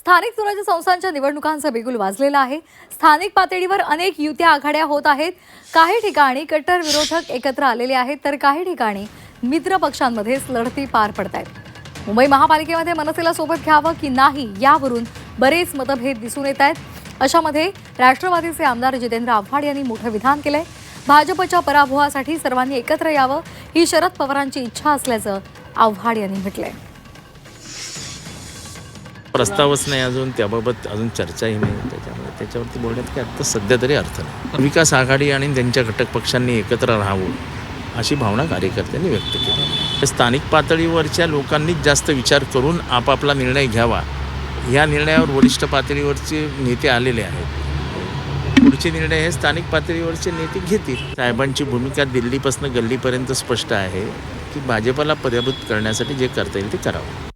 स्थानिक स्वराज्य संस्थांच्या निवडणुकांचा बिगुल वाजलेला आहे। स्थानिक पातळीवर अनेक युत्या आघाड्या होत आहेत। काही ठिकाणी कट्टर विरोधक एकत्र आलेले आहेत, तर काही ठिकाणी मित्र पक्षांमध्येच लढती पार पडतायत। मुंबई महापालिकेमध्ये मनसेला सोबत घ्यावं की नाही यावरून बरेच मतभेद दिसून येत आहेत। अशामध्ये राष्ट्रवादीचे आमदार जितेंद्र आव्हाड यांनी मोठं विधान केलंय। भाजपच्या पराभवासाठी सर्वांनी एकत्र यावं ही शरद पवारांची इच्छा असल्याचं आव्हाड यांनी म्हटलंय। प्रस्तावच नाही, अजून त्याबाबत अजून चर्चाही नाही, त्याच्यामुळे त्याच्यावरती बोलण्यात काय आता सध्या तरी अर्थ नाही। विकास आघाडी आणि त्यांच्या घटक पक्षांनी एकत्र राहावं अशी भावना कार्यकर्त्यांनी व्यक्त केली। स्थानिक पातळीवरच्या लोकांनीच जास्त विचार करून आपापला निर्णय घ्यावा, या निर्णयावर वरिष्ठ पातळीवरचे नेते आलेले आहेत। पुढचे निर्णय हे स्थानिक पातळीवरचे नेते घेतील। साहेबांची भूमिका दिल्लीपासून गल्लीपर्यंत स्पष्ट आहे की भाजपला पराभूत करण्यासाठी जे करता येईल ते करावं।